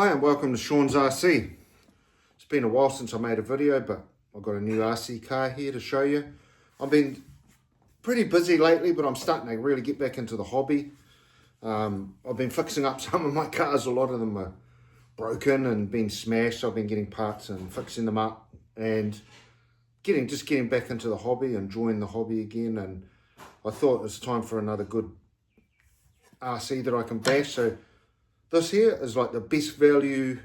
Hi and welcome to Sean's RC. It's been a while since I made a video, but I've got a new RC car here to show you. I've been pretty busy lately, but I'm starting to really get back into the hobby. I've been fixing up some of my cars. A lot of them are broken and been smashed. I've been getting parts and fixing them up and just getting back into the hobby, enjoying the hobby again. And I thought it was time for another good RC that I can bash. So this here is like the best value,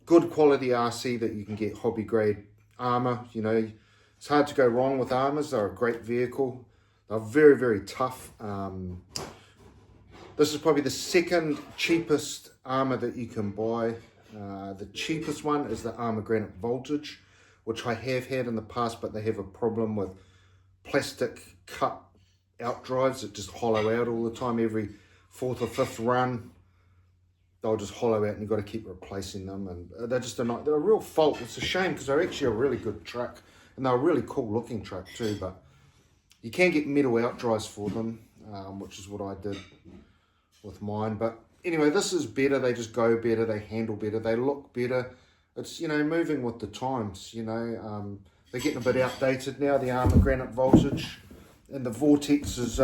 good quality RC that you can get, hobby grade Arrma. You know, it's hard to go wrong with Arrmas. They're a great vehicle. They're very, very tough. This is probably the second cheapest Arrma that you can buy. The cheapest one is the Arrma Vortex, which I have had in the past, but they have a problem with plastic cut out drives that just hollow out all the time. Every fourth or fifth run, they'll just hollow out and you've got to keep replacing them. And they're just they're a real fault. It's a shame because they're actually a really good truck and they're a really cool looking truck too, but you can get metal out drives for them, which is what I did with mine. But anyway, this is better. They just go better, they handle better, they look better. It's, you know, moving with the times, you know. They're getting a bit outdated now, the Arrma Vortex. And the Vortex is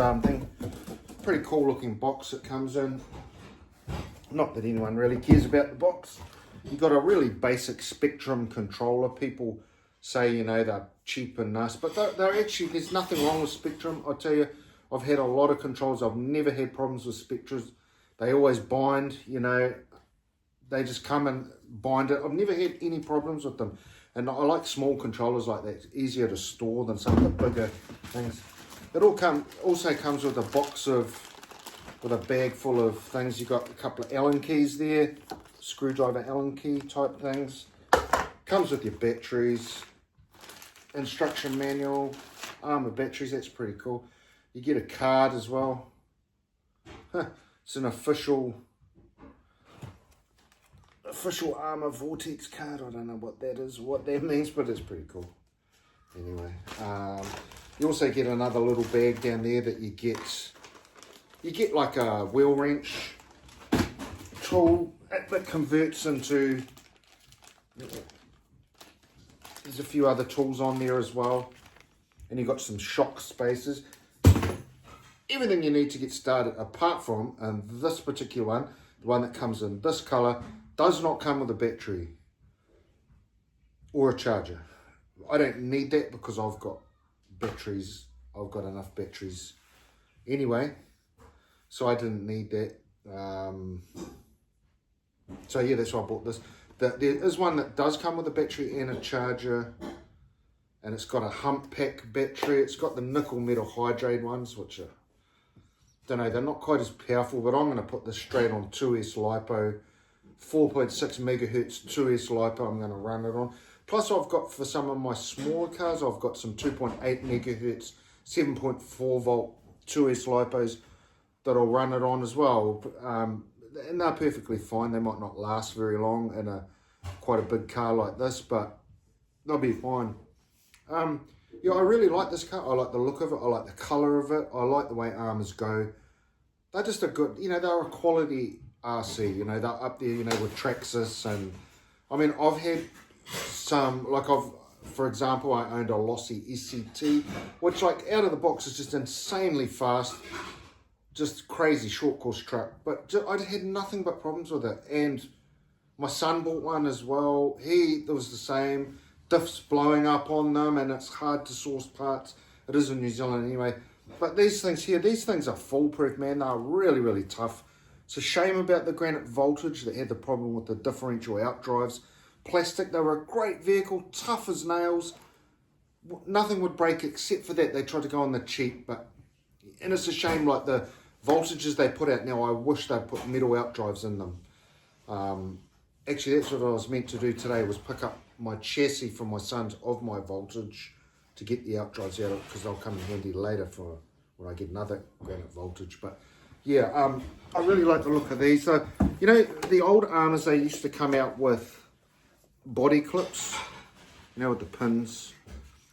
pretty cool looking box it comes in. Not that anyone really cares about the box. You've got a really basic Spectrum controller. People say, you know, they're cheap and nice, but they're actually, there's nothing wrong with Spectrum. I tell you, I've had a lot of controls. I've never had problems with Spectrums. They always bind, you know, they just come and bind it. I've never had any problems with them. And I like small controllers like that. It's easier to store than some of the bigger things. It also comes with a box with a bag full of things. You've got a couple of Allen keys there, screwdriver Allen key type things. Comes with your batteries, instruction manual, Arrma batteries, that's pretty cool. You get a card as well. It's an official Arrma Vortex card. I don't know what that is, what that means, but it's pretty cool. Anyway, you also get another little bag down there that you get. You get like a wheel wrench tool that converts into, there's a few other tools on there as well. And you've got some shock spacers. Everything you need to get started, apart from, and this particular one, the one that comes in this color, does not come with a battery or a charger. I don't need that because I've got batteries. I've got enough batteries anyway. So I didn't need that. So yeah, that's why I bought this. There is one that does come with a battery and a charger. And it's got a hump pack battery. It's got the nickel metal hydrate ones, which are, don't know, they're not quite as powerful, but I'm going to put this straight on 2S LiPo. 4.6 megahertz 2S LiPo I'm going to run it on. Plus I've got, for some of my smaller cars, I've got some 2.8 megahertz 7.4 volt 2S LiPos that I'll run it on as well. And they're perfectly fine. They might not last very long in quite a big car like this, but they'll be fine. Yeah, I really like this car. I like the look of it. I like the color of it. I like the way Arrmas go. They're just a good, you know, they're a quality RC, you know, they're up there, you know, with Traxxas. And I mean, I've had some, like for example, I owned a Lossy SCT, which like out of the box is just insanely fast, just crazy short course truck. But I had nothing but problems with it. And my son bought one as well. It was the same. Diffs blowing up on them, and it's hard to source parts. It is in New Zealand anyway. But these things here, these things are foolproof, man. They're really, really tough. It's a shame about the Vortex that had the problem with the differential out drives. Plastic, they were a great vehicle, tough as nails. Nothing would break except for that. They tried to go on the cheap, and it's a shame, like the voltages they put out now, I wish they'd put metal out drives in them. Actually, that's what I was meant to do today, was pick up my chassis from my son's of my Voltage to get the out drives out, because they'll come in handy later for when I get another Voltage. But yeah, I really like the look of these. So, you know, the old Arrmas, they used to come out with body clips, you know, with the pins.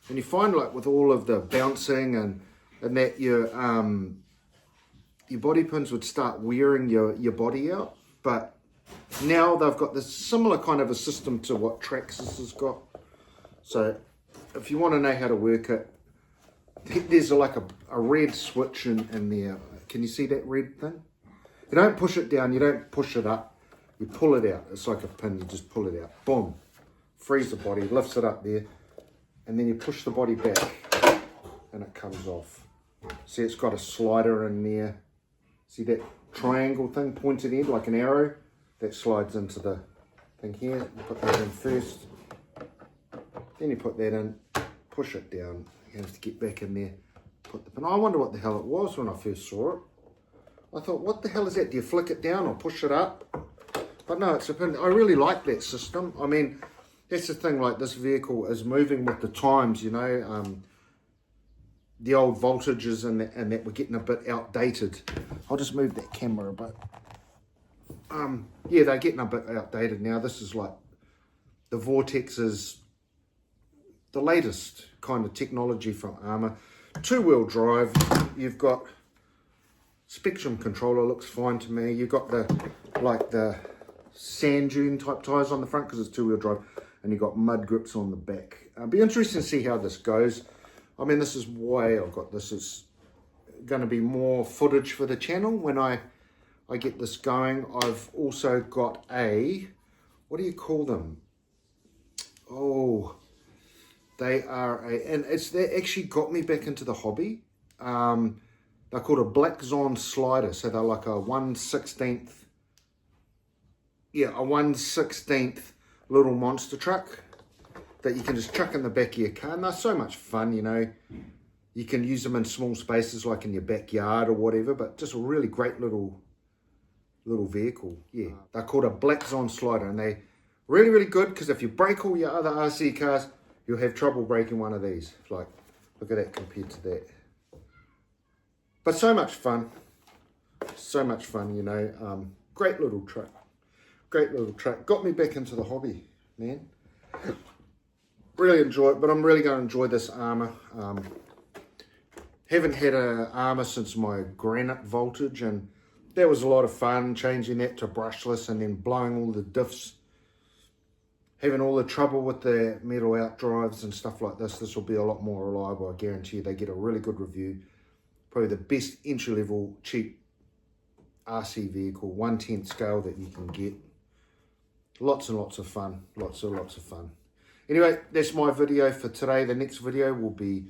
And you find, like, with all of the bouncing and that your body pins would start wearing your body out. But now they've got this similar kind of a system to what Traxxas has got. So if you want to know how to work it, there's like a red switch in there. Can you see that red thing? You don't push it down, you don't push it up, you pull it out. It's like a pin, you just pull it out. Boom. Frees the body, lifts it up there, and then you push the body back and it comes off. See, it's got a slider in there. See that triangle thing, pointed end like an arrow? That slides into the thing here. You put that in first. Then you put that in, push it down. You have to get back in there, put the pin. I wonder what the hell it was when I first saw it. I thought, what the hell is that? Do you flick it down or push it up? But no, it's a pin. I really like that system. I mean, that's the thing, like this vehicle is moving with the times, you know. The old voltages and that we're getting a bit outdated. I'll just move that camera a bit. Yeah, they're getting a bit outdated now. This is like, the Vortex is the latest kind of technology from Arrma. 2-wheel drive, you've got spectrum controller, looks fine to me. You've got the sand dune type tyres on the front because it's 2-wheel drive, and you've got mud grips on the back. It'll be interesting to see how this goes. I mean, this is why I've got this. Is going to be more footage for the channel when I get this going. I've also got a, what do you call them? Oh, they are and they actually got me back into the hobby. They're called a Black Zon slider. So they're like a 1/16th, yeah, a 1/16th little monster truck that you can just chuck in the back of your car. And they're so much fun, you know. You can use them in small spaces like in your backyard or whatever, but just a really great little vehicle. Yeah, they're called a Black Zon slider, and they're really, really good because if you break all your other RC cars, you'll have trouble breaking one of these. Like, look at that compared to that. But so much fun. So much fun, you know. Great little truck. Great little truck. Got me back into the hobby, man. Really enjoy it, but I'm really going to enjoy this Arrma. Haven't had an Arrma since my Granite Voltage, and that was a lot of fun, changing that to brushless and then blowing all the diffs. Having all the trouble with the metal outdrives and stuff like this. This will be a lot more reliable, I guarantee you. They get a really good review. Probably the best entry-level, cheap RC vehicle, 1/10 scale that you can get. Lots and lots of fun. Lots of fun. Anyway, that's my video for today. The next video will be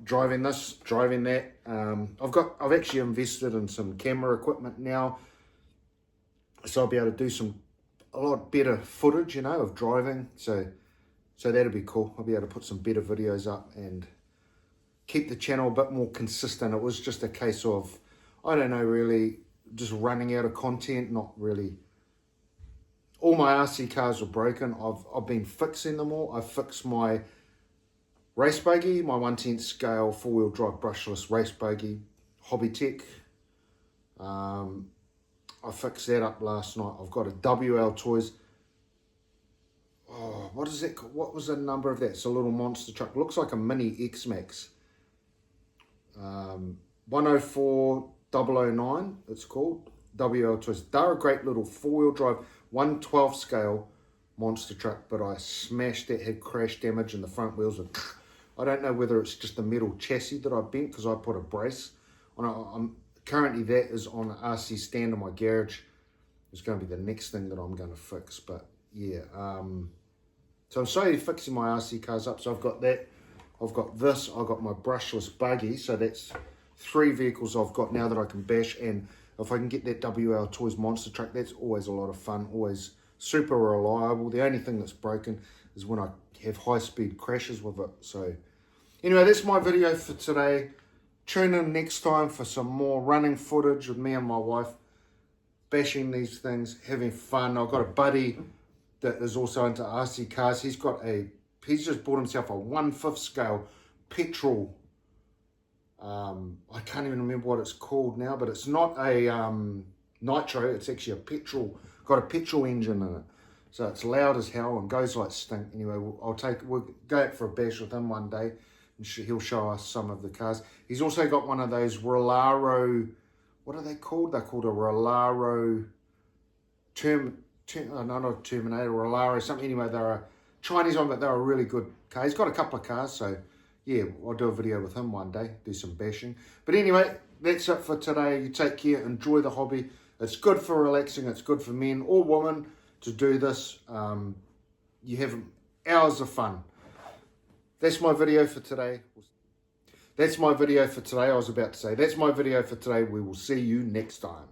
driving this, driving that. I've actually invested in some camera equipment now, so I'll be able to do a lot better footage, you know, of driving. So that'll be cool. I'll be able to put some better videos up and keep the channel a bit more consistent. It was just a case of, I don't know, really just running out of content, not really. All my RC cars are broken. I've been fixing them all. I've fixed my race buggy, my 1/10 scale 4-wheel drive brushless race buggy, Hobby Tech. I fixed that up last night. I've got a WL Toys. Oh, what is it? What was the number of that? It's a little monster truck. Looks like a mini X-Max. 104009, it's called. WL Toys. They're a great little 4-wheel drive, 1/12 scale monster truck, but I smashed it, had crash damage, and the front wheels are... I don't know whether it's just the metal chassis that I bent because I put a brace on it. Currently that is on an RC stand in my garage. It's going to be the next thing that I'm going to fix, but yeah. So I'm slowly fixing my RC cars up. So I've got that. I've got this. I've got my brushless buggy. So that's 3 vehicles I've got now that I can bash. And if I can get that WL Toys monster truck, that's always a lot of fun. Always super reliable. The only thing that's broken is when I have high-speed crashes with it. So anyway, that's my video for today. Tune in next time for some more running footage with me and my wife, bashing these things, having fun. I've got a buddy that is also into RC cars. He's just bought himself a 1/5 scale petrol. I can't even remember what it's called now, but it's not a nitro. It's actually a petrol. Got a petrol engine in it, so it's loud as hell and goes like stink. Anyway, we'll go out for a bash with him one day. He'll show us some of the cars. He's also got one of those Rolaro, what are they called? They're called a Rolaro not a Terminator or a Lara or something. Anyway, they're a Chinese one, but they're a really good car. He's got a couple of cars, so yeah, I'll do a video with him one day, do some bashing. But anyway, that's it for today. You take care, enjoy the hobby. It's good for relaxing, it's good for men or women to do this. You have hours of fun. That's my video for today. That's my video for today. I was about to say, that's my video for today. We will see you next time.